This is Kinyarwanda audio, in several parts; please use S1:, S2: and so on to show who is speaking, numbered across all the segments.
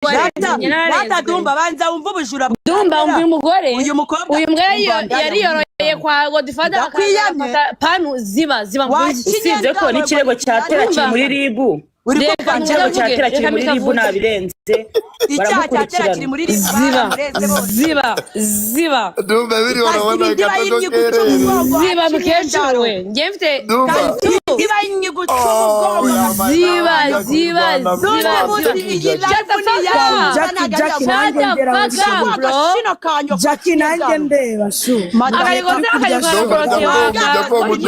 S1: Data Dumba banza wumva ubujura
S2: Dumba umva umugore
S1: uyu mukobwa
S2: uyu mbwa yari yoroye kwa Godfather akafata panu ziba
S3: usibye ko n'ikirego cyatera kiri muri ribu ikirego cyatera kiri muri ribu nabirenze
S1: icyaha cyatera kiri muri ribu
S2: ziba
S4: Dumba biri urabona gatodo
S2: ziba mukecuru we ngiye mfite
S1: ziba inyigucugo
S5: Jackie nanjye ndeba shu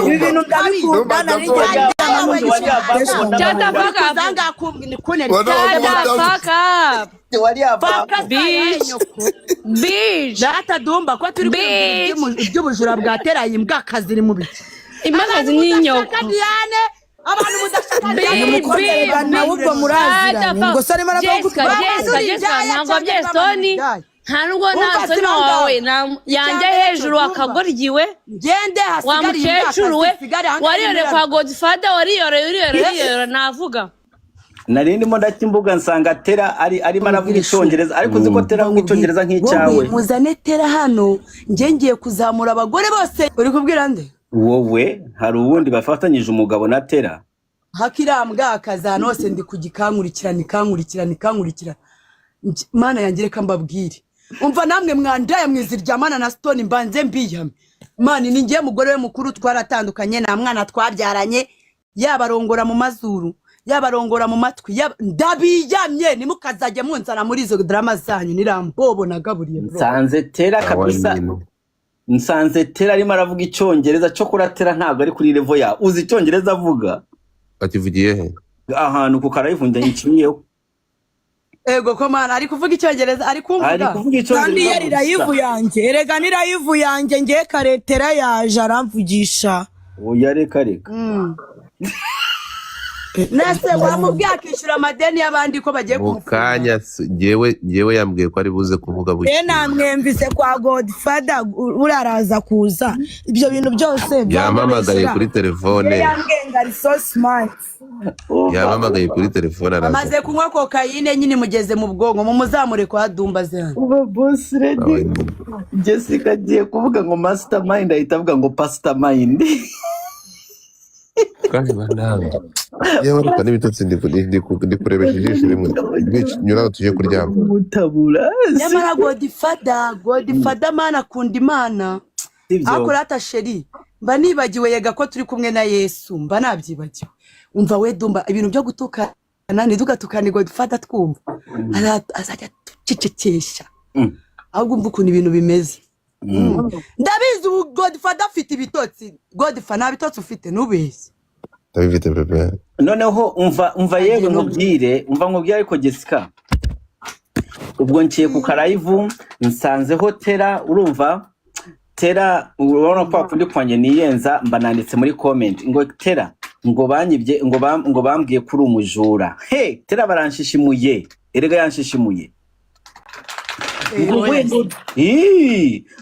S5: ibintu ndabikunda
S1: Data Dumba ko turi by'ubujura bwateraye imbwa kaziri mu biki
S2: imakazi n'inyoko
S1: abantu mudashaka
S5: nawe ubwo muraziranye ngo sari
S2: ntabwo byesoni nta nubwo nta soni wawe yanjye hejuru akagoryiwe wa mukecuru we wariyore kwa Godfather wariyore navuga
S3: narindimo ndakimbuga nsanga Tera arimo aravuga icyongereza ariko uzi ko Tera nk'icyongereza nk'icyawe
S1: muzane Tera hano ngiye kuzamura abagore bose uri kubwira nde
S3: wowe hari ubundi bafatanyije umugabo na Tera
S1: hakirambwa akazana hose ndi kugikankurikirana mana yanjye reka mbabwire umva namwe mwandaye mwiziryamana na Stone mbanze mbiyame mani ni ngiye mugore we mukuru twaratandukanye na mwana twabyaranye yabarongora mu mazuru yabarongora mu matwi ndabiyamye nimukazajye munzana muri izo drama zanyu nirambobo nagaburiye bro
S3: nsanze Tera kabisa nsanze Tera arimo aravuga icyongereza cyo kuratera ntabwo ari kuri level ya uzi icyongereza avuga
S4: ativugiye he
S3: ahantu ku karayivunda yikimiyeho
S1: ego ko mana ari kuvuga icyongereza ari kumvuga
S5: kandi yari live yanjye erega ni live yanjye ngiye karetera yaje aramvugisha
S3: oya reka
S1: nase wamubwiye akishyura amadeni y'abandi ko bagiye
S4: kumukanya jewe yambwiye ko ari buze kuvuga buke
S5: namwemvise kwa Godfather uraraza kuza ibyo bintu byose
S4: yamamagaye kuri telefone
S5: yambwenga ari so smart
S4: yamamagaye kuri telefone
S1: amaze kunywa kokayine nyine mugeze mu bwongo mu muzamure kwa Dumba zene
S3: uba boss ready Jessica agiye kuvuga ngo mastermind ahita avuga ngo pastormind
S4: kandi bananga yewe reka n'ibitotsi ndi kurebesha ijisho rimwe nyura tuje kuryama
S3: mutabura
S1: nyamara Godfather mana akunda Imana akora atasheri mba nibagiwe yega ko turi kumwe na Yesu mba nabyibagiwe umva we Dumba ibintu byo gutukana ntidugatukane Godfather twumva azajya tucecekesha ahubwo umva ukuntu ibintu bimeze ndabizi Godfather afite ibitotsi Godfather nta bitotsi ufite nubeshye
S4: ndabifite bebe
S3: noneho umva yewe nkubwire ariko Jessica ubwo nkiye ku karayivu nsanzeho Tera urumva Tera urabona ko akundi kwanye niyenza mbananditse muri comment ngo Tera ngo banyibye ngo bambwiye kuri umujura Tera baranshishimuye erega yanshishimuye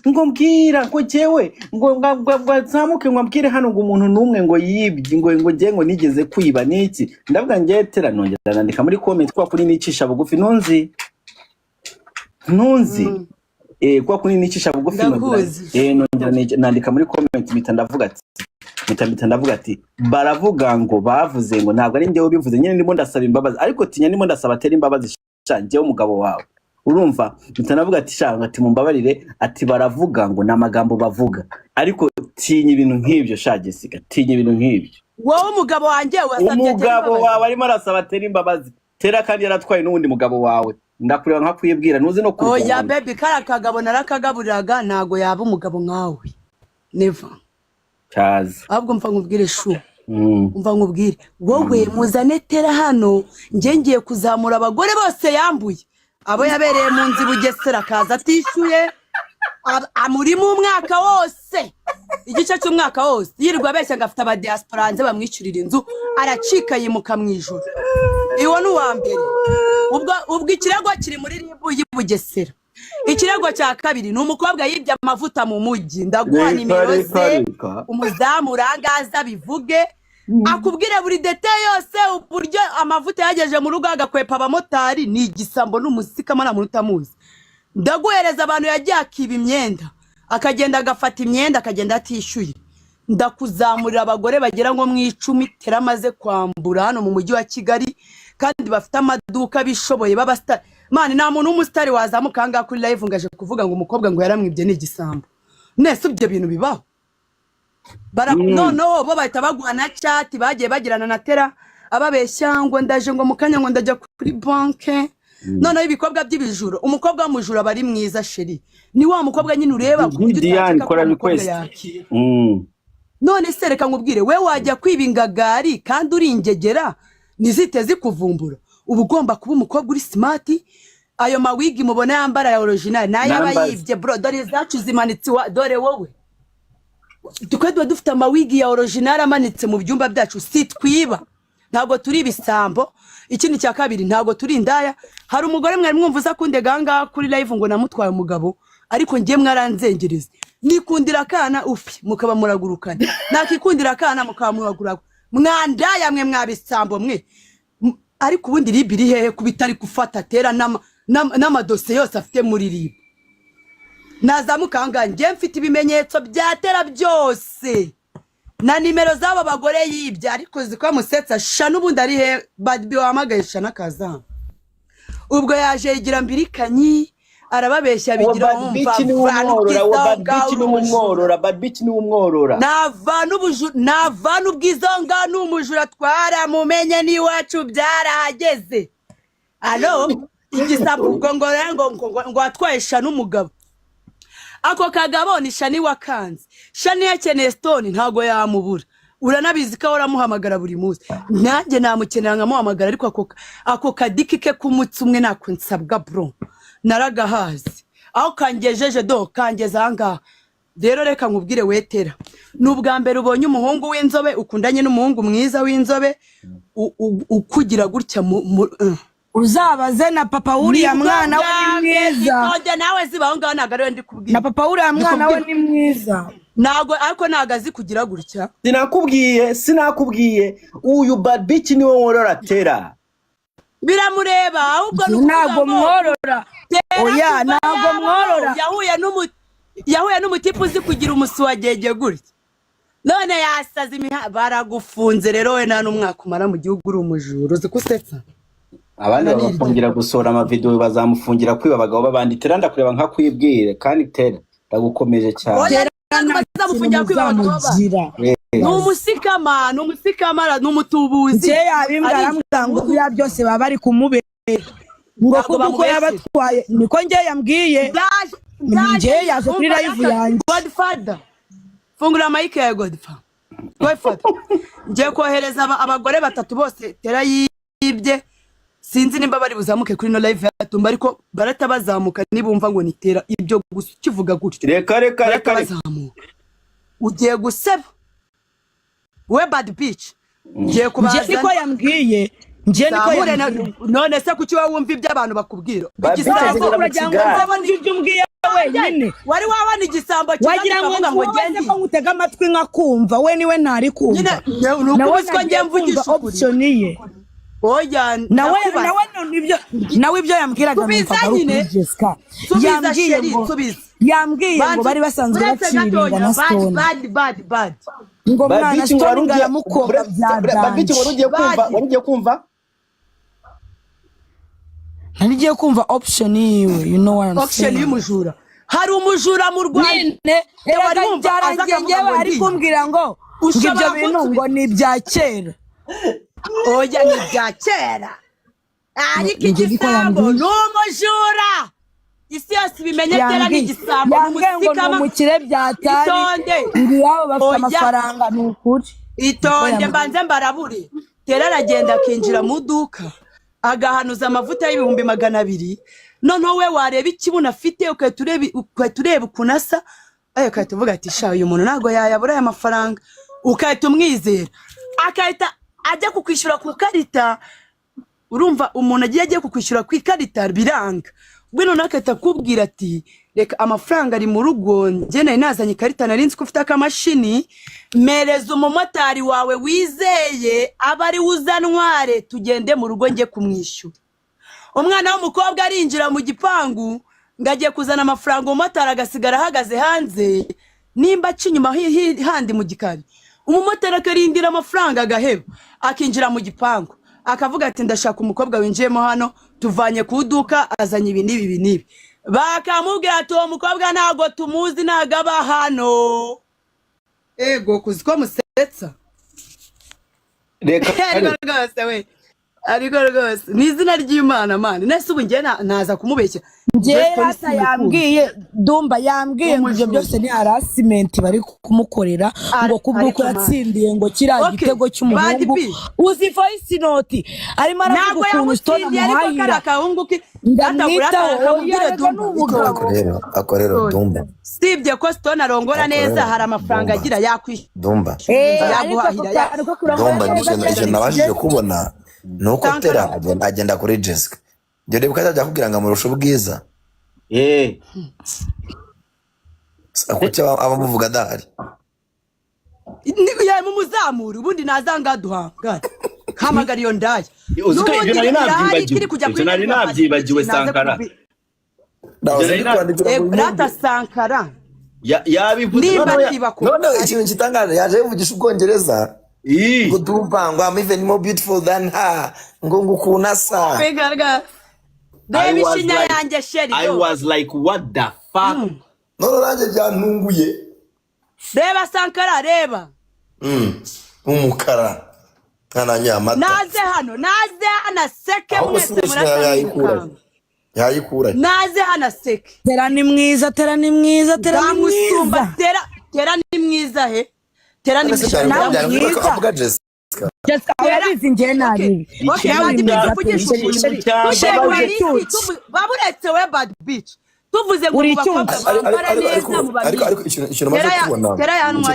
S3: ngo mbwira ngo jewe ngo zamuke ngo mbwire hano ngo umuntu numwe ngo yibye ngo ngiye ngo nigeze kwiba niki ndavuga ngiye Tera nongera nandika muri comment kwa kuri nicisha bugufi ntunzi kwa kuri nicisha bugufi nongera nandika muri comment mpita ndavuga ati baravuga ngo bavuze ngo ntabwo ari njyewe bivuze nyine ndimo ndasaba imbabazi ariko tinya ndimo ndasaba Tera imbabazi njyewe umugabo wawe urumva mutanavuga ati shanga ati mumbabarire ati baravuga ngo namagambo bavuga ariko tinya ibintu nk'ibyo Jessica tinya ibintu nk'ibyo
S1: wowe umugabo wanjye wasabye
S3: umugabo wawe arimo arasaba Tera imbabazi Tera kandi yaratwaye n'undi mugabo wawe ndakureba nka kwibwira nuzi no
S1: kurwa oya baby karakagabo narakagaburiraga nago yaba umugabo nkawe never
S3: cyaza
S1: ahubwo mva nkubwire shu umva nkubwire wowe muzane Tera hano ngiye kuzamura abagore bose yambuye abo yabereye mu nzi Bugesera kaza atishyuye amuri mu mwaka wose igice cy'umwaka wose yirirwa abeshya ngafite aba diaspora hanze bamwishyurira inzu aracika yimuka mu ijoro iwo n'uwa mbere ubwo ikirego kiri muri ribu y'Ubugesera ikirego cya kabiri ni umukobwa yibye amavuta mu mujyi ndaguha nimero ze umuzamu urangaza bivuge akubwire buri detail yose uburyo amavuta yageje mu rugo agakwepa abamotari ni igisambo n'umusikama na muntu utamuzi. Ndaguhereza abantu yagiye akiba imyenda akagenda agafata imyenda akagenda atishyuye. Ndakuzamurira abagore bagera ngo mu 10 teramaze kwambura hano mu mujyi wa Kigali kandi bafite amaduka bishoboye babasta mani nta muntu w'umusitari wazamuka hanga kuri live ngaje kuvuga ngo umukobwa ngo yaramwibye ni igisambo. Nese ibyo bintu bibaho no bo bahita baguhana chat bagiye bagirana na Tera ababeshya ngo ndaje ngo mukanya ngo ndajya kuri banke. Noneho ibikobwa by'ibijuro umukobwa w'umujura bari mwiza sheri ni wa mukobwa nyine ureba
S3: Diane kora request.
S1: None se reka nkubwire we wajya kwibingagari kandi uri ingegera nizite zikuvumbura ubu ugomba kuba umukobwa uri smart. Ayo mawigi mubona yambara ya original nayo abayibye bro dore zacu zimanitse dore wowe tukwe dufite amawigi ya original amanitse mu byumba byacu sitwiba ntago turi bisambo. Ikindi cya kabiri ntago turi indaya. Hari umugore mwari mwumvuza kunde ganga kuri live ngo namutwaye umugabo ariko ngiye mwaranzengereza nikundira kana ufi mukaba muragurukana nakikundira kana mukaba muraguragwa mwandaya mwe mwabisambo mwe ariko ubundi ribiri hehe kubitari gufata Tera n'amadose yose afite muri ribi nazamukanga ngiye mfite ibimenyetso bya Tera byose na nimero z'abo bagore yibye ariko zikwa musetsa sha n'ubundi ari he badbi wamagaisha nakaza ubwo yaje yigira mbirikanyi arababeshya bigira umva
S3: badbitch ni umworora
S1: nava n'ubwizonga n'umujura twara mumenye ni wacu byarahageze. Allo igisambu ngo atwaye n'umugabo ako kagabo ni Shani wakanze Shani yakeneye Stone ntago yamubura uranabizi ka waramuhamagara buri munsi nanjye namukenera nkamuhamagara ariko ako kadiki ke kumutse umwe nako nsabwa bro naragahazi aho kangejeje do kangeza hanga. Rero reka nkubwire wetera n'ubwa mbere ubonye umuhungu w'inzobe ukundanye n'umuhungu mwiza w'inzobe ukugira gutya
S5: uzabaze na papa uriya mwana we ni mwiza
S1: none nawe zibaho ngaho nagare ndi kubwira
S5: na papa uriya mwana we ni mwiza
S1: nago ariko nagazi kugira gutya
S3: sinakubwiye uyu badbitch niwe worora Tera
S1: biramureba ahubwo
S5: ntago mworora oya ntago mworora
S1: yahuye n'umutipu uzi kugira umusuwagege gutya none yasaza baragufunze rero we nta n'umwaka umara mu gihugu uri umujura uzi kusetsa
S3: abandi bafungira gusora ama video bazamufungira kwiba abagabo babandi Tera ndakureba nka kwibwire kandi Tera ndagukomeje cyane
S1: bazamufungira kwiba abagabo n'umusikama n'umutubuzi
S5: yabimbwa aramutanga bya byose baba bari kumubera ngo kuko yabatwaye niko ngiye yambwiye ngiye yaje kuri live yanjye
S1: Godfather fungura mic ya Godfather ngiye kohereza abagore 3 bose Tera yibye sinzi nimba bari buzamuke kuri no live yatumba ariko baratabazamuka nibumva ngo ni Tera ibyo kivuga gutyo
S3: reka
S1: ugiye guseba we badbitch ngiye kubaza
S5: niko yambwiye
S1: none se kuki wumva ibyo abantu bakubwira
S5: igisambo urajyanga ibyo umbwiye wenyine
S1: wari wabana igisambo
S5: wagira ngo ngende ko ngutega amatwi nkakumva we niwe ntari kumva
S1: nuko biswa ngiye mvugisha
S5: option ye
S1: oya
S5: nawe ibyo yambwiraga numvaga ari Jessica yambwiye ngo bari basanzwe baciringa na Stone
S1: bad
S5: ngo mwana Stone ngaramukobwa
S3: badbitch warugiye kumva
S5: narigiye kumva option yiwe you know what I'm saying
S1: option y'umujura hari umujura mu Rwanda
S5: wari wumva azakamugabo ari kumbwira ngo ibyo bintu ngo ni bya kera
S1: oya ni bya kera ariko igisambo n'umujura isi yose bimenye Tera n'igisambo
S5: n'umusikama umukire byatari ngiyabo bafite amafaranga n'ukuri
S1: itonde mbanze mbarabure Tera aragenda akinjira mu duka agahanuza amavuta y'ibihumbi 200 noneho we wareba ikibuno afite ukatureba ukunasa ukahita uvuga ati sha uyu muntu ntago yayabura aya mafaranga ukahita umwizera akahita ajya kukwishyura ku karita urumva umuntu agiye kukwishyura ku ikarita biranga bwino nakata kubwira ati reka amafaranga ari mu rugo nje nari nazanye ikarita narinzi ko ufite akamashini mereza umumotari wawe wizeye abari uzanware tugende mu rugo nge kumwishyura umwana w'umukobwa arinjira mu gipangu ngagiye kuzana amafaranga umumotari agasigara ahagaze hanze nimba acinyuma handi mu gikari umumotari akarindira amafaranga agaheba akinjira mu gipangu akavuga ati ndashaka umukobwa winjiyemo hano tuvanye ku duka azanye ibi nibi bakamubwira ati uwo mukobwa ntago tumuzi nagaba hano ego kuziko musetsa
S3: reka
S1: ariko rwose ni izina ry'Imana mani nese ubu ngiye naza kumubeshya
S5: ngiye hata yambwiye Dumba yambwiye ngo ibyo byose ni harassment bari kumukorera ngo kubwuko yatsindiye ngo kira gitego cy'umuhungu uzi voice note arimo aravuga ukuntu stone muhahira ndamwita kamubwire Dumba
S6: akorero Dumba
S1: sibye ko stone arongora neza hari amafaranga agira yakwishyura
S6: Dumba
S1: yaguhahira
S6: Dumba nicyo nabashije kubona nuko tera agenda kuri Jessica Jode bukajya kugira ngo amurushe ubwiza akucya abamuvuga dahari
S1: ni yaye mu muzamuri ubundi nazanga duhanga hamagara iyo ndaye
S3: uziko ibyo nari nabyibagiwe Sankara
S1: Brata Sankara
S3: yabivuze
S6: none ikintu kitangaje yaje yivugisha ubwongereza ngo Dumba ngo I'm even more beautiful than her ngo ngukunasa
S1: bigarga
S3: I was like what the fuck
S6: none ranje byantunguye
S1: reba Sankara reba
S6: umukara kana nyamata
S1: naze hana seke mwese
S6: yayikura
S1: naze hana seke
S5: tera ni mwiza
S1: tera ni mwiza he tera ni mwiza
S6: avuga Jessica
S5: yabizi ngiye nari
S1: baburetse we bad bitch tuvuze ngo bakobwa neza mu babiri
S6: ariko ikintu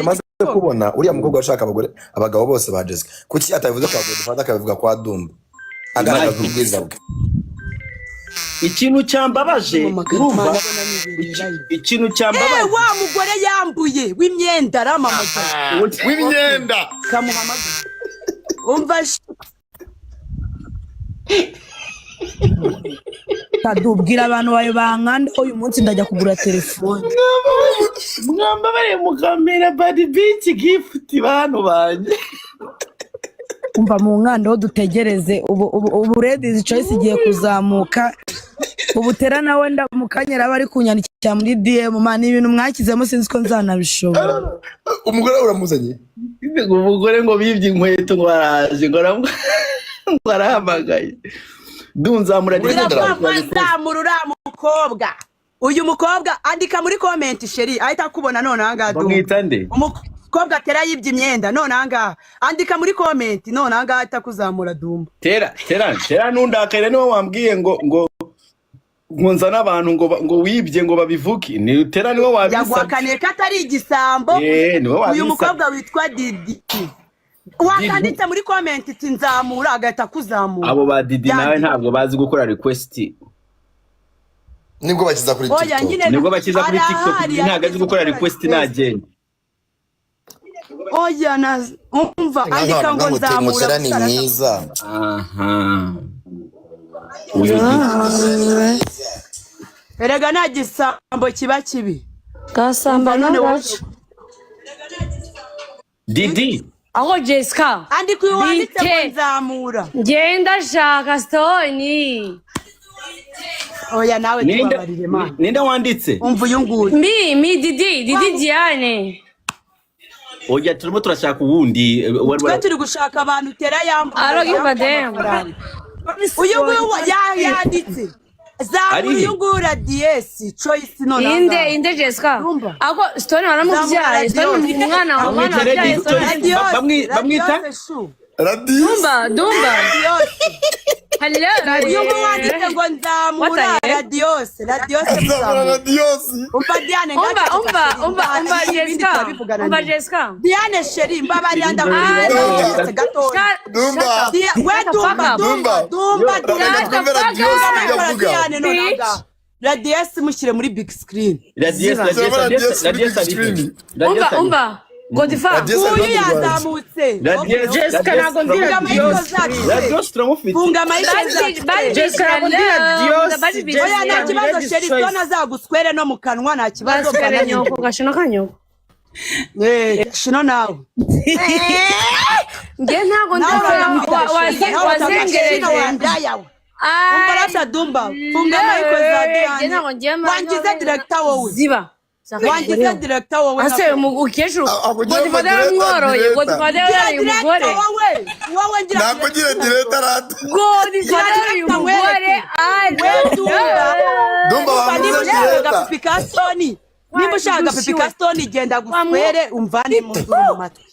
S6: maze kubona uriya mukobwa ashaka abagabo bose ba Jessica kuki atabivuze kwa Godfather akabivuga kwa Dumba agaragaza ubwiza bwe
S3: ikintu cyambabaje urumva ikintu cyambabaje
S1: wa mugore yambuye w'imyenda ramamaza
S6: w'imyenda
S1: kamuhamagaza umva
S5: tadubwira abantu bayo bankanda uyu munsi ndajya kugura telefone
S3: mwambabare mukamera bad bitch gift bantu banje
S5: umva mu nkanda ho dutegereze ubu Ladies Choice igiye kuzamuka ubu tera nawe ndamukanyera bari kunyandikira muri DM mani ibintu mwakizemo sinzi ko nzanabishobora
S6: umugore uramuzanye
S3: umugore ngo bibye inkweto ngo araje ngo arahamagaye dunzamura
S1: mukobwa uyu mukobwa andika muri comment sheri ahita kubona none ahangaha
S3: bamwita nde
S1: umukobwa tera yibye imyenda none ahangaha andika muri comment none ahangaha ahita kuzamura Dumba
S3: tera nundakare niwe wambwiye ngo nzana abantu ngo wibye ngo babivuki ni tera niwe wabisabye
S1: yagwakaniye ko atari igisambo uyu mukobwa witwa Didi wakanditse muri comment iti nzamura agahita kuzamura
S3: abo ba Didi nawe ntabwo bazi gukora request
S6: nibwo bakiza kuri TikTok
S3: ntabwo azi gukora request nagenda
S1: oya umva andika ngo nzamura
S6: ni mwiza
S1: erega nta gisambo kiba kibi
S2: gasamba none
S1: wacu
S3: Didi
S2: aho Jessica
S1: andika uyu wanditse ngo nzamura
S2: ngenda shaka Stone
S1: oya nawe tubabarire mana
S3: ninde wanditse
S1: umva uyu nguyu
S2: mi Didi Diane
S3: oya turimo turashaka uwundi
S1: twe turi gushaka abantu tera yambuye uyu nguyu yanditse zamura uyu nguyu Ladies Choice none
S2: inde Jessica ako Stone waramubyaye Stone umwana wabyaye
S3: bamwita
S2: Dumba
S1: hello uyu nguyu wanditse ngo nzamura Ladies umva Diane
S2: umva Jessica
S1: Diane sheri mbabarira ndakubwira gato Dumba Radius mushyire muri big screen.
S3: Radius
S2: umva Godfather
S1: uyu yazamutse.
S2: Jessica nago ndira
S3: Radius turamufite.
S1: Funga mayike.
S2: Jessica nago ndira Dios.
S1: Oya nta kibazo Sheristone azaguswere no mu kanwa nta kibazo
S2: Kanyoko gashino kanyoko.
S1: Shino nawe.
S2: Nge ntago wazengereje.
S1: Umbarasa Dumba. Funga mayike za Diane. Wangize director wowe.
S2: Ziba.
S1: Wangize director wowe.
S2: Ase ukesho. Godfather mworoye. Godfather yari umugore.
S1: Wowe ngira.
S6: nakugira director rata
S2: Godfather yari umugore.
S6: Dumba wamuze director
S1: Pipikastoni. Niba ushaka Pipikastoni genda guswere umvane mu matwi.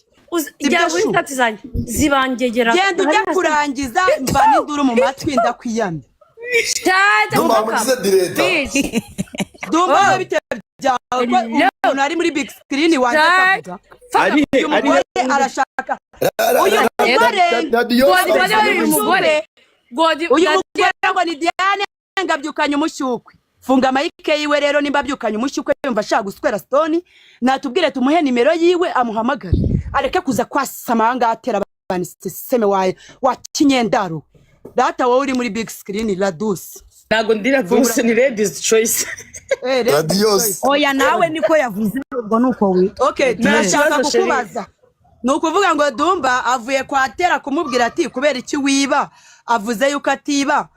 S2: Ujya muri tati zanjye zibangegera.
S1: Genda ujya kurangiza mvane induru mu matwi ndakwiyamye.
S6: Dumba wamuze director
S1: Dumba bite byawe umuntu ari muri big screen wandika. Uyu mugore arashaka. Uyu mugore ngo ni Diane ngabyukanye umushyukwe. Funga mayike yiwe rero nimba abyukanye umushyukwe yumva ashaka guswera Stone natubwire tumuhe nimero yiwe amuhamagare. Areke kuza kwasama anga atera abantu seme wa kinyendaro. Data wowe uri muri big screen Radius.
S2: Nago ndira Dios ni ladies choice.
S6: Radius
S5: oya nawe niko yavuze ubwo nuko wita.
S1: Okay, turashaka kukubaza. Nukuvuga ngo Dumba avuye kwatera kumubwira ati kubera iki wiba avuze yuko atiba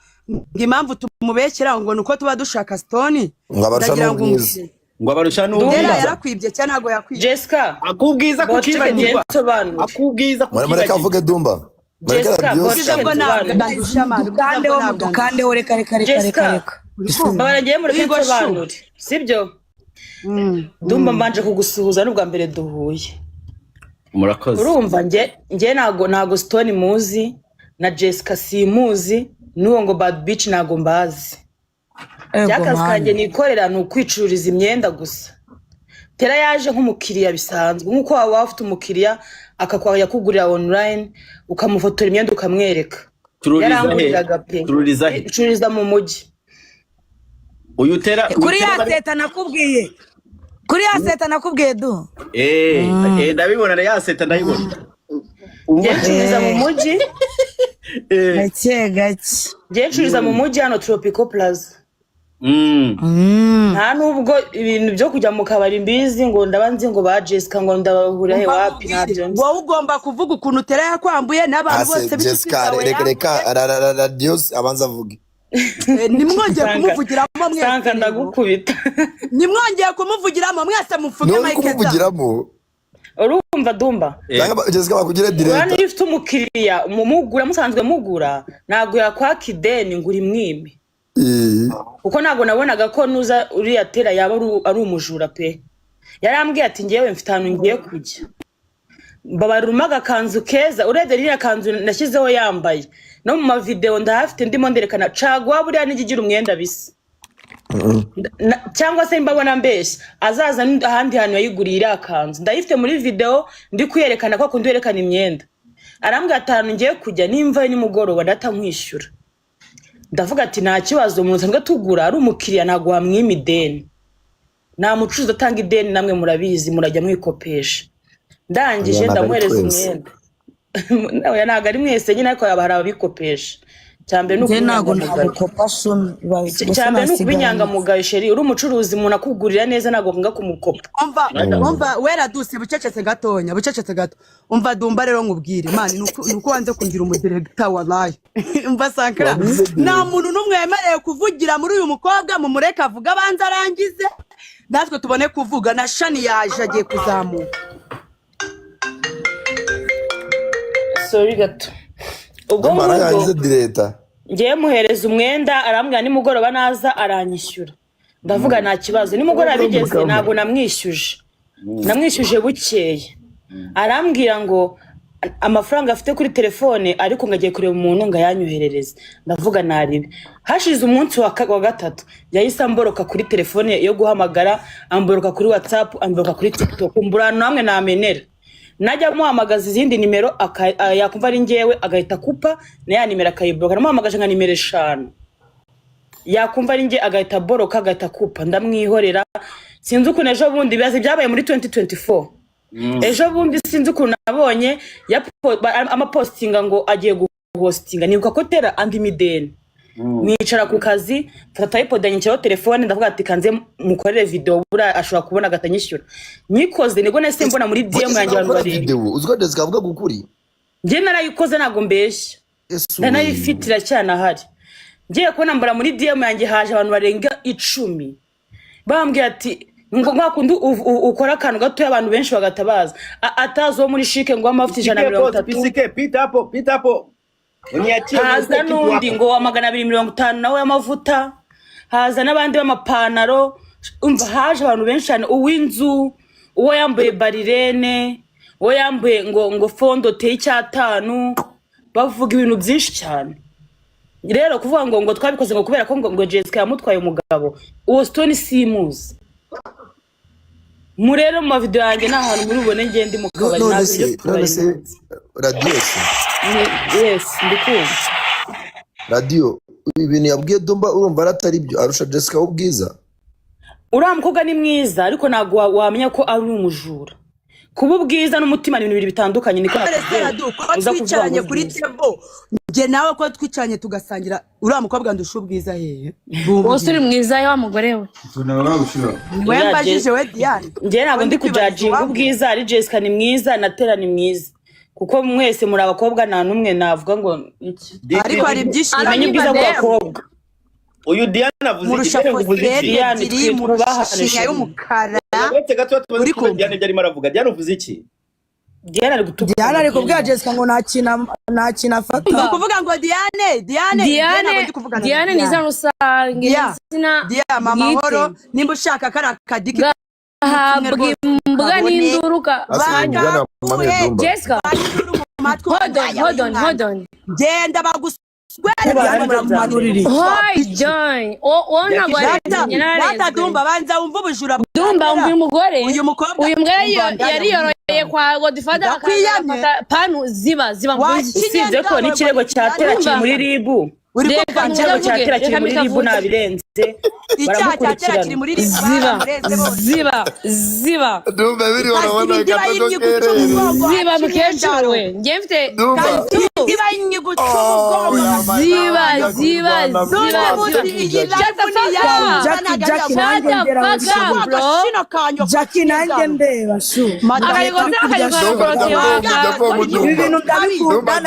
S1: ng'impamvu tumubekera ngo nuko tuba dushaka Stone
S6: ngabarusha n'ubwiza
S3: ngo abarusha
S1: n'ubwiza yarakwibye cyane ntago yakwibye.
S2: Jessica
S3: akubwiza kukibagirwa akubwiza
S6: mureka avuge Dumba mureka Radius
S5: kandeho reka
S2: baragiye muri kwisobanura sibyo Dumba mbanje kugusuhuza n'ubwa mbere duhuye
S3: murakoze
S2: urumva nge nago Stone muzi na Jessica simuzi nuwo ngo Bad Beach nago mbazi byakazi kanje nikorera n'ukwicururiza imyenda gusa tera yaje nk'umukiriya bisanzwe nkuko waba ufite umukiriya akakwaya kugurira online ukamufotora imyenda ukamwereka tururiza mu mujyi
S3: uyu tera
S5: kuri ya seta nakubwiye du
S3: ndabibona ya seta ndayibona
S2: Gecuriza mu mujyi
S5: gake
S2: gecuriza mu mujyi hano Tropical Plaza nta nubwo ibintu byo kujya mu kabari mbizi ngo ndabanzi ngo ba Jessica ngo ndabahura he wapi nabyo
S1: wowe ugomba kuvuga ukuntu utera yakwambuye n'abantu bose
S6: Jessica reka Radius abanza avuge
S1: nimwongeye kumuvugiramo mwese
S2: sanka ndagukubita
S1: nimwongeye kumuvugiramo mwese mufuke
S6: Mike kumuvugiramo
S2: urumva Dumba
S6: Jessica bakugire director
S2: urani ifite umukiriya mumugura musanzwe mugura nago yakwaka ideni nguri mwime uko nago nabonaga ko nuza uri atera yaba ari umujura pe yarambwiye ati ngiyewe mfite hano ngiye kujya babarumaga kanzu keza urebye ririya kanzu nashyizeho yambaye no mu ma video ndahafite ndimo nderekana cagwa buriya nigigira umwenda bisa cyangwa se mbabona mbeshya azaza ahandi hantu yayiguriye iriya kanzu ndayifite muri video ndi kuyerekana ko kundi yerekana imyenda arambwira ati hano ngiye kujya nimva nimugoroba ndatamwishyura ndavuga ati nta kibazo umuntu sanzwe tugura ari umukiriya nago wamwima ideni nta mucuruzi atanga ideni namwe murabizi murajya mwikopesha ndangije ndamuhereza umwenda nawe naga ari mwese nyine ariko hari ababikopesha cyambe nukubinyanga mugayo sheri uri umucuruzi umuntu akugurira neza nago nga kumukopa
S1: umva wera dusi bucecetse gatonya bucecetse gato umva Dumba rero nkubwire mani nuko wanze kungira umudirector wallahi umva Sankara nta muntu numwe yemereye kuvugira muri uyu mukobwa mu mureka avuga abanza arangize natwe tubone kuvuga na Shani yaje agiye kuzamuka
S2: sorry gato ubwo
S6: maraganze director
S2: ngiye muhereza umwenda arambwira nimugoroba naza aranyishyura ndavuga nta kibazo nimugoroba bigeze ntabwo namwishyuje bukeye arambwira ngo amafaranga afite kuri telefone ariko ngagiye kureba umuntu ngo yanyuherereze ndavuga naribe hashize umunsi wa gatatu yahise amboroka kuri telefone yo guhamagara amboroka kuri WhatsApp amboroka kuri TikTok umburano namwe namenera najya muhamagaza izindi nimero yakumva ari ngewe agahita kupa na ya nimero akayibloka namuhamagaje nka nimero 5 yakumva ari njye agahita boroka agahita kupa ndamwihorera. Sinzi ukuntu ejo bundi bibaze byabaye muri 2024. Ejo bundi sinzi ukuntu nabonye amapostinga ngo agiye guhostinga nibuka ko tera andi mideni. Nicara ku kazi mfata tripod nyinshiraho telefone ndavuga ati kanze mukorere video bura ashobora kubona agatanyishyura. Nikoze nigo nese mbona muri DM yanjye abantu bari
S6: video uziko Jessica avuga gukuri
S2: ngiye narayikoze nago mbeshya nanayifitira cyane ahari. Ngiye kubona mbara muri DM yanjye haje abantu barenga 10 bambwiye ati ngo mwakundi ukora akantu gato y'abantu benshi bagatabaza atazo muri shike ngo amafuti 130
S3: Pita hapo
S2: haza n'undi ngo wa 250 nawe y'amavuta haza n'abandi b'amapantaro umva haje abantu benshi cyane uw'inzu uwo yambaye barirene uwo yambaye ngo fondo te icyatanu bavuga ibintu byinshi cyane. Rero kuvuga ngo twabikoze ngo kubera ko ngo Jessica yamutwaye umugabo uwo Stone simuzi murero mu video yanjye nahantu muri ubone ngende mu kabari
S6: none radio
S2: yes ndikumva
S6: radio ibintu yabwiye Dumba urumva aratari byo arusha Jessica ubwiza
S2: uramukobwa ni mwiza ariko nago wamenya ko ari umujura kuba ubwiza n'umutima ni ibintu bibiri bitandukanye niko
S1: uza kuvuganye kuri tembo nge nawe ko twicanye tugasangira uramukobwa ndusha ubwiza hehe
S7: bose uri mwiza ya mugore we
S1: wembajije we Diane
S2: nge ntabwo ndi kujajinga ubwiza ari Jessica ni mwiza na Tera ni mwiza kuko mwese muri abakobwa nta numwe navuga ngo
S1: ariko hari byinshi
S2: amenye ubwiza bw'abakobwa.
S3: Uyu Diane avuze iki
S1: uvuze Diane twitwubahashinga y'umukara
S3: uri ko Diane byari maravuga Diane uvuze iki
S2: Diane ari gutuka
S5: Diane ari kubwira Jessica ngo nta fata
S1: kuvuga ngo
S7: Diane niza rusange
S1: Diane amahoro nimba ushaka kara kadiki
S7: habwa imbwa n'induruka Jessica hold on
S1: genda baguswere Dumba banza wumva ubujura
S7: Dumba uyu mugore
S1: uyu mukobwa
S7: uyu mbwa yari yoroye kwa Godfather akafata panu ziba
S2: usibye ko n'ikirego cya Tera kiri muri ribu reka ikirego cya Tera kiri muri ribu nabirenze
S1: icyaha kiri muri
S7: ziba
S6: Dumba biri urabona gatogo
S7: ziba mukecuru we ngiye mfite
S1: ziba inyigucugo
S5: Jackie nanjye ndeba shu ibintu ndabikunda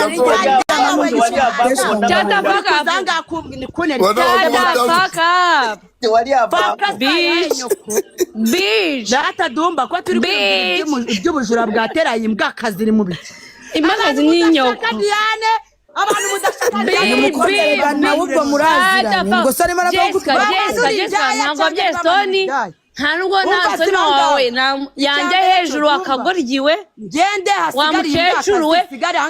S1: data Dumba ko turi iby'ubujura bwa Tera imbwa kazi iri mu biki
S7: imakazi n'inyoko
S1: abantu mudashaka
S5: umukobwa nawe ubwo murazira ngo sare
S7: Jessica ntabwo byestoni nta nubwo nta soni wawe yanjye hejuru akagoryiwe
S1: ngende
S7: wa mukecuru we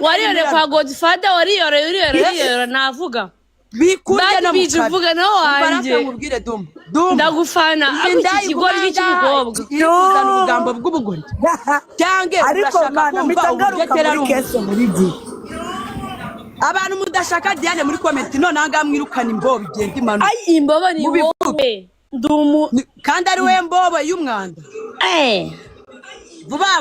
S7: wariyore kwa Godfather wariyore navuga
S1: bikunde no
S7: muvuga no wanjye ndagufana iki kigoryi cy'umukobwa
S1: kuzana ubugambo bw'ubugore cyange
S5: ariko mana mitangaruka muri keso muri di
S1: abantu mudashaka Diane muri comment none anga mwirukana imbobo igenda imanu
S7: ai imbobo ni wowe ndumu
S1: kandi ari we mbobo y'umwanda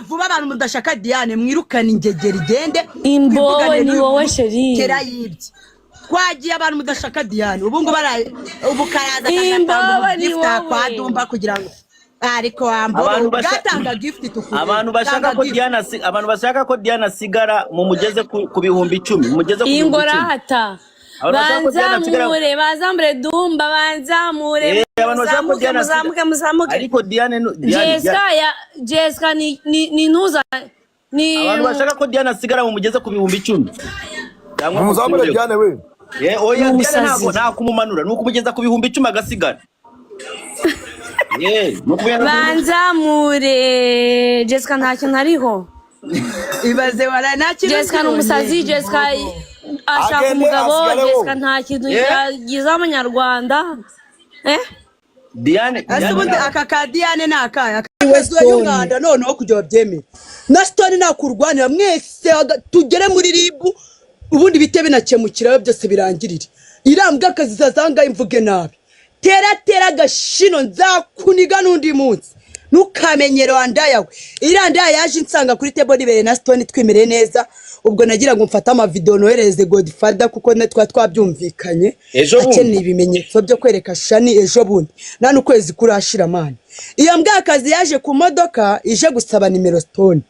S1: vuba abantu mudashaka Diane mwirukana ingegeri igende
S7: imbobo ni wowe sheri
S1: Tera yibye twagiye abantu mudashaka Diane ubu ngo baraye ubu karaza
S7: imbobo ni
S1: wowe kwa Dumba kugira ngo ariko ambo gatanga gift tukuri
S3: abantu bashaka ko Diane asigara mu mugeze ku bihumbi 10 mugeze ku
S7: ingorahata bazamure Dumba banzamure muzamuke
S3: ariko Diane
S7: Jessica ni ntuza ni
S3: abantu bashaka ko Diane asigara mu mugeze ku bihumbi 10
S6: cyangwa muzamure Diane we
S3: oya Diane nta kumumanura nuko umugeza ku bihumbi 10 agasigara
S7: banzamure Jessica ntacyo ntariho
S1: ibaze wala nakiri
S7: Jessica n'umusazi Jessica ashaka umugabo Jessica nta kintu yagize abanyarwanda
S3: Diane
S1: asubundi aka Diane nakaya wese y'umwanda noneho kujya byemera na Stone nakurwanira mwese tugere muri ribu ubundi bitebe nakemukira byose birangirire irambwa akazi zazanga imvuge nabi tera gashino nzakuniga n'undi munsi ntukamenyere wandayawe iranda yaje insanga kuri table nibere na Stone twimereye neza ubwo nagira ngo mfata ama video nohereze Godfather kuko netwa twabyumvikanye akeneye ibimenyetso byo kwereka Shani ejo bundi nani ukwezi kurashira mani iyo mbwakazi yaje ku modoka ije gusaba nimero Stone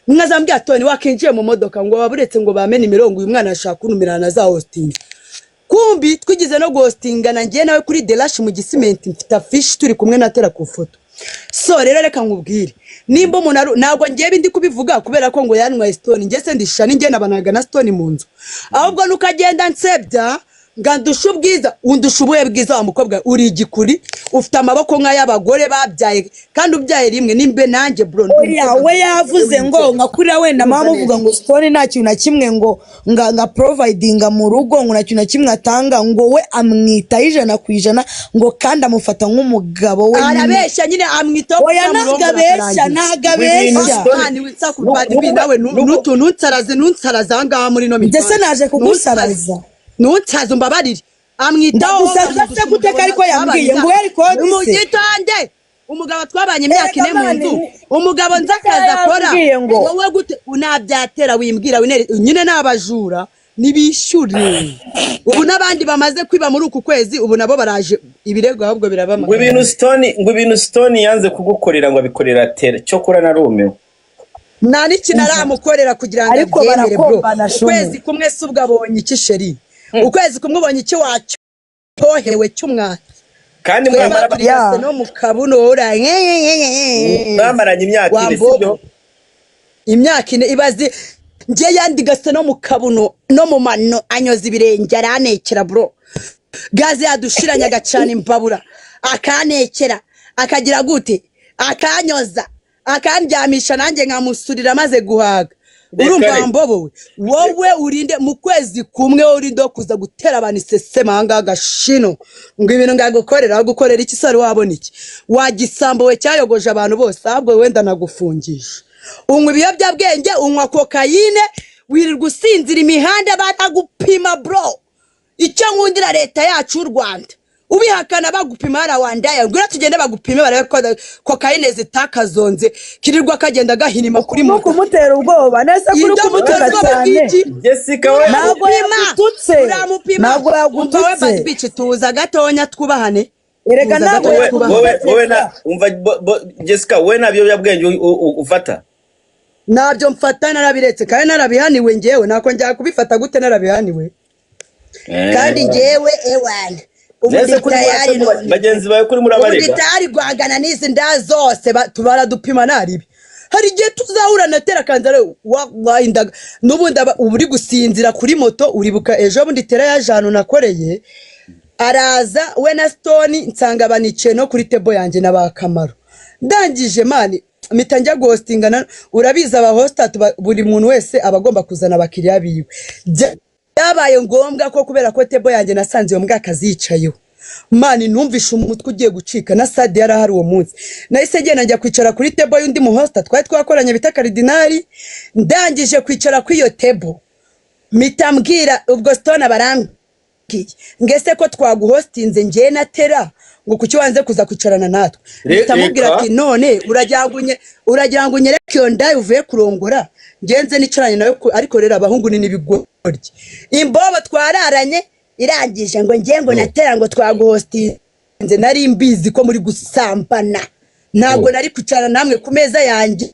S1: mwazambya Stone wakinjiye mu modoka ngo baburetse ngo bame nimero ngo uyu mwana ashaka kunumirana za hosting kumbi twigize no ghostingana ngiye nawe kuri Delash mu gisimenti mfita fish turi kumwe natera ku foto so rero reka nkubwire nimba umuntu ntabwo ngiye bindi kubivuga kubera ko ngo yanwa Stone ngiye se ndishana ngiye nabanaga na Stone mu nzu ahubwo nukagenda nsebya ngandusha ubwiza undushubuye bwiza wa mukobwa uri igikuri ufite amaboko nk'ay'abagore babyaye kandi ubyaye rimwe nimbe nanjye bro
S5: we yavuze ngo ngakurira wenda mama uvuga ngo Stone nta kintu na kimwe ngo nga providinga mu rugo ngo nta kintu na kimwe atanga ngo we amwita 100% ngo kandi amufata nk'umugabo we
S1: arabeshya nyine amwita
S5: oya nagabeshya
S1: kandi witsakubadi binawe nuntsaraza ngaha muri no mitwe
S5: ndetse naje kugusaraza
S1: nutsaza umbabarire amwitaho
S5: ndagusabye guteka ariko yambwiye ngo yari kodi
S1: umugitonde umugabo twabanye imyaka ine mu nzu umugabo nzakaza akora wowe gute unabyatera wimbwira nyine nabajura nibishyure ubu nabandi bamaze kwiba muri uku kwezi ubu nabo baraje ibirego ahubwo birabama
S3: ngo ibintu Stone yanze kugukorera ngo abikorera tera cyo kura na Romeo
S1: nani kinaramukorera kugira ngo abyemere bro kwezi kumwe subwa abonye ikisheri ukwezi kumwe ubonye iki wacyo tohewe cy'umwana
S3: kandi
S1: mwamara no mu kabuno ura
S3: mwamaranye imyaka ine sibyo
S1: imyaka ine ibazi ngiye yandigase no mu kabuno no mu mano anyoza ibirenge aranekera bro gaze yadushiranya gacana imbabura akanekera akagira gute akanyoza akandyamisha nanjye nkamusurira maze guhaga urumva mbobo wowe urinde mu kwezi kumwe urindo kuza gutera abantu isesema hanga gashino ngo ibintu ngagukorera iki sari wabona iki wagisambo we cyayogoje abantu bose ahubwo wenda nagufungisha unywa ibiyobyabwenge unywa kokayine wirirwa usinzira imihanda batagupima bro icyo nkundira leta yacu y'u Rwanda ubihakana bagupima ara wandaya ngura tugende bagupime barebe kokayine zitakazonze kirirwa kagenda gahinima kuri mu
S5: kumutera ubwoba nese kuri kumutera cyane
S3: Jessica we
S5: ntabwo yagututse ntabwo yagututse
S1: we bici tuza gatonya twubahane
S5: erega ntabwo
S3: wowe na umva Jessica we nabyo yabwenge ufata
S1: nabyo mfata narabiretse kandi narabihaniwe ngewe nako njya kubifata gute narabihaniwe kandi ngewe ewana
S3: bagenzi bawe kuri murabarega
S1: ubutari gwagana n'izi nda zose tubara dupima naribi hari igihe tuzahura na tera kanzare waindaga nubundi uburi gusinzira kuri moto uribuka ejo bundi tera ya jano nakoreye araza we na Stone nsanga banice no kuri table yanjye nabakamaro ndangije mani mitanjya ghostingana urabiza aba hostat buri muntu wese abagomba kuzana abakiriya biwe yabaye ngombwa ko kubera ko table yanjye nasanze yo mbwakazi yicayeho mani numvisha umutwe ugiye gucika na Sade yarahari uwo munsi nahise genda njya kwicara kuri table y'undi mu hosta twakoranye bita Cardinal ndangije kwicara kuri iyo table mitambwira ubwo Stone barambwiye ngese ko twaguhostinze ngiye na tera ngo kuki wanze kuza kwicarana natwe bitamubwira ati none uragira ngo nyereke yo ndaye uvuye kurongora ngenze nicaranye nawe ariko rero abahungu ni nibigoryi imbobo twararanye irangije ngo ngiye ngo natera ngo twaguhostinze nari mbizi ko muri gusambana ntabwo nari kwicara namwe ku meza yanjye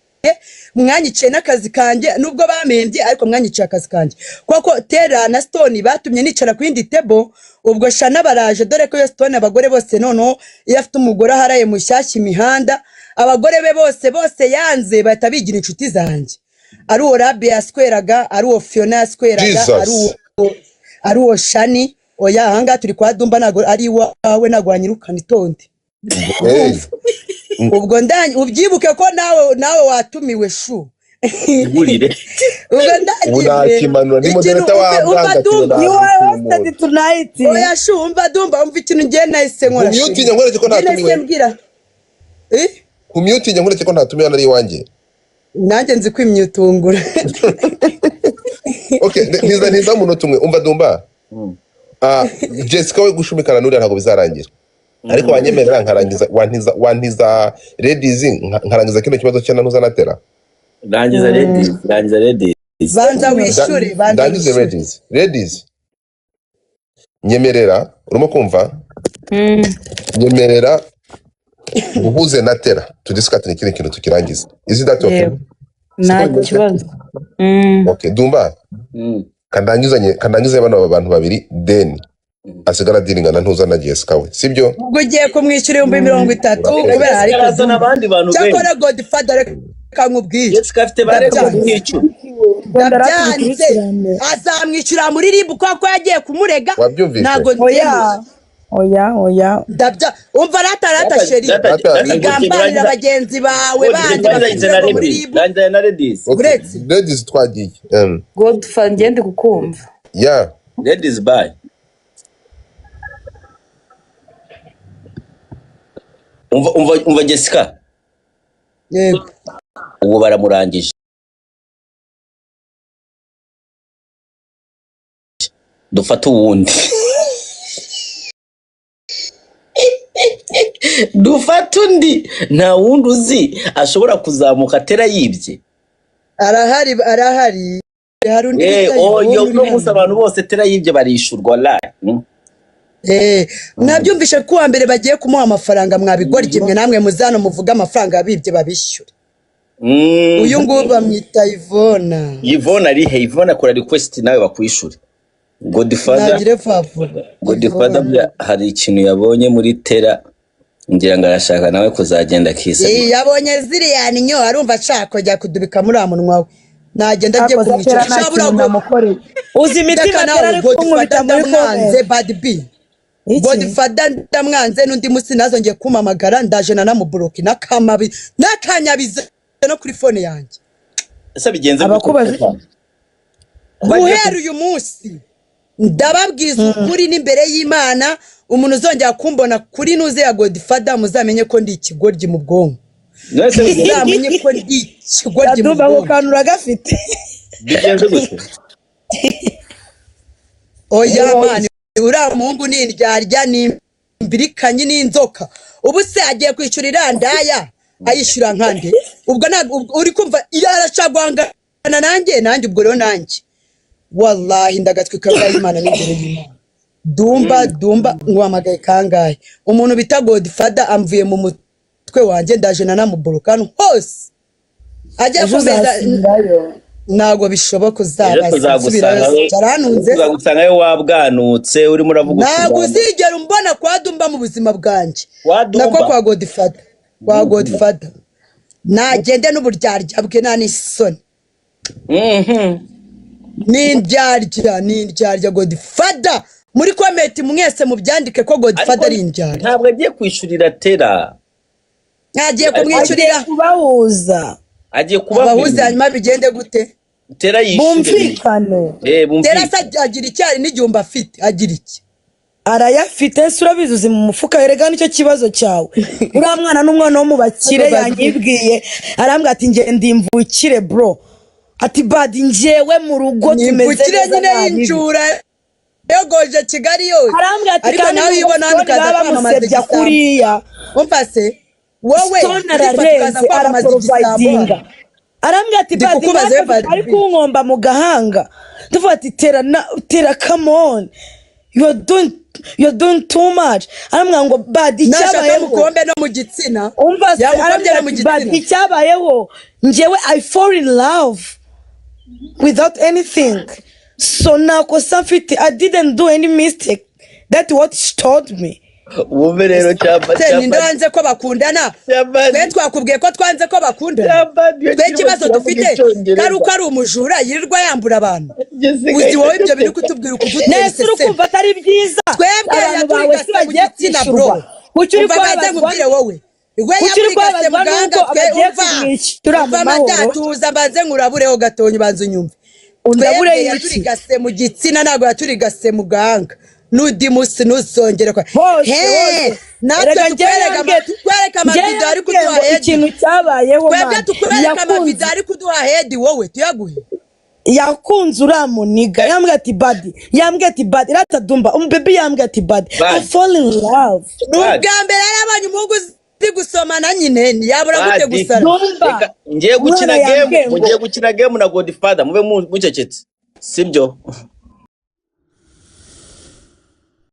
S1: mwanyiciye n'akazi kanjye nubwo bamembye ariko mwanyiciye akazi kanjye kuko tera na Stone batumye nicara ku yindi table ubwo Shana baraje dore ko yo Stone abagore bose noneho iyo afite umugore aharaye mushyashya imihanda abagore be bose yanze bahita bigira inshuti zanjye ari uwo Rabi yasweraga ari uwo Fiona yasweraga ari uwo Shani oya hanga turi kwa Dumba nago ari wawe nagwanyirukana itonde ubwo ndanye ubyibuke ko nawe watumiwe shu
S3: igurire
S1: ubwo ndanye
S4: unakimanura ni moderator wabwanga
S5: hosted tonight
S1: oya shu umva Dumba umva ikintu ngiye nahise nkora
S4: shu kumyutinya nkoretse ko natumiwe kumyutinya nkoretse ko natumiwe nari wanjye
S1: nanjye nzi kwimyutungura
S4: okay niza umuntu tumwe umva Dumba Jessica we gushumikana nuri ntago bizarangira ariko wanyemerera nkarangiza wantiza ladies nkarangiza kino kibazo cyane ntuzanatera
S3: rangiza ladies
S1: banza wishure
S4: ndangize ladies nyemerera urimo kumva nyemerera uhuze na tera tudiskate n'ikindi kintu tukirangiza is that okay
S2: nta kibazo
S4: okay Dumba kandangize bano abantu babiri then asigara dilingana ntuzana Jessica we sibyo
S1: ubwo ugiye kumwishyura 30,000 kubera ari
S3: kazana abandi bantu
S1: benshi cyakora Godfather reka nkubwire
S3: Jessica afite bareko kumwicu
S1: azamwishyura muri RIB kuko yagiye kumurega
S4: ntago
S5: oya
S1: dabya umva rata sheri gambanira abagenzi bawe bandi
S3: bafite muri RIB na
S4: ladies twagiye
S2: Godfather ngende kukumva
S4: yeah
S3: ladies bye umva Jessica
S1: yego
S3: uwo baramurangije dufata uwundi dufata undi nta wundi uzi ashobora kuzamuka atera yibye
S1: arahari hari undi
S3: yo no musa abantu bose tera yibye barishurwa la
S1: nabyumvishe ko wa mbere bagiye kumuha amafaranga mwabigorye mwe namwe muzano muvuga amafaranga abibye babishyura uyu nguyu bamwita Yvonne
S3: ari he Yvonne akora request nawe bakwishyura Godfather hari ikintu yabonye muri tera ngira ngo arashaka nawe kuzagenda kisa
S1: yabonye ziriya ninyo arumva ashaka kujya kudubika muri amunwa we nagenda agiye kumwicara shabura
S5: uzi imitima tera ari kumubita muri
S1: mwanze bad b Godfather ndamwanze n'undi musi nazongeye kumamagara ndaje na namubloki nakamabi nakanyabize no kuri phone yanjye
S3: ese bigenze
S1: guhera uyu munsi ndababwiza ukuri n'imbere y'Imana umuntu uzongera kumbona kuri nuze ya Godfather muzamenye ko ndi ikigoryi mu bwonko muzamenye ko ndi ikigoryi mu bwonko
S5: kanura gafite
S3: bigenze gute
S1: oya mani ura muhungu ni indyarya ni imbirikanyi n'inzoka ubu se agiye kwishyura irandaya ayishyura nkande ubwo uri kumva irarashagwangana nanjye ubwo rero nanjye wallahi ndagatwika y'Imana n'imbere y'Imana Dumba ngwamagaye kangaye umuntu bita Godfather amvuye mu mutwe wanjye ndaje na namubulukano hose ajya kumeza nago bishoboka
S3: uzagusanga wabwanutse urimo uravuga
S1: nago uzigera umbona kwa Dumba mu buzima bwanjye nako kwa Godfather nagende n'uburyarya bwe nta n'isoni nindyarya Godfather muri comment mwese mubyandike ko Godfather ari indyarya
S3: ntabwo agiye kwishurira tera
S1: ntagiye kumwishyurira
S3: agiye kubahuza
S1: hanyuma bigende gute
S3: tera yishyure
S5: bumvikane
S1: tera agira icyari n'igihumbi afite agira iki
S5: arayafite urabizi uzi mu mufuka yerega nicyo kibazo cyawe uriya mwana n'umwana wo mu bakire yanyibwiye arambwira ati nge ndimvukire bro ati badi njewe mu rugo tumeze
S1: neza y'injura yogoje Kigali yose
S5: ariko nawe ibona nkaza kwamamaza kuriya
S1: umfase wowe
S5: arareze araprovidinga arambwira ati badi ari kunkomba mu gahanga tuvuga ati tera come on you're doing too much arambwira ngo badi cyabayeho
S1: mukombe no mu gitsina
S5: badi cyabayeho njewe I fall in love without anything so nako samfiti I didn't do any mistake that's what she told me
S3: Uwe rero cyamba
S1: ndanze ko bakundana twe twakubwiye ko twanze ko bakundana twe kibazo dufite karuko ari umujura yirirwa yambura abantu uzi wowe ibyo biri kutubwira ukudutse
S5: nese urukumva atari byiza
S1: twebwe yaturigatse mu gitsina bro
S5: ukiri
S1: kwabaze ngubwire wowe ukiri kwabaze muganga twe umva amatatuza mbanze nkurabureho gatonyi banze unyumve twebwe yaturigatse mu gitsina ntago yaturigatse muganga nudi musi nusongere kwa natwe tukwereka amavideo ari kuduha head
S5: ikintu cyabayeho
S1: twebwe tukwereka amavideo ari kuduha head wowe tuyaguhe
S5: yakunze uramuniga yambwiye ati badi rata Dumba baby yambwiye ati badi I fall in love
S1: ubwa mbere yarabanye umuhungu uzi gusomana nyine ntiyabura gute gusara
S5: Dumba
S3: ngiye gukina game na Godfather mube mucecetse sibyo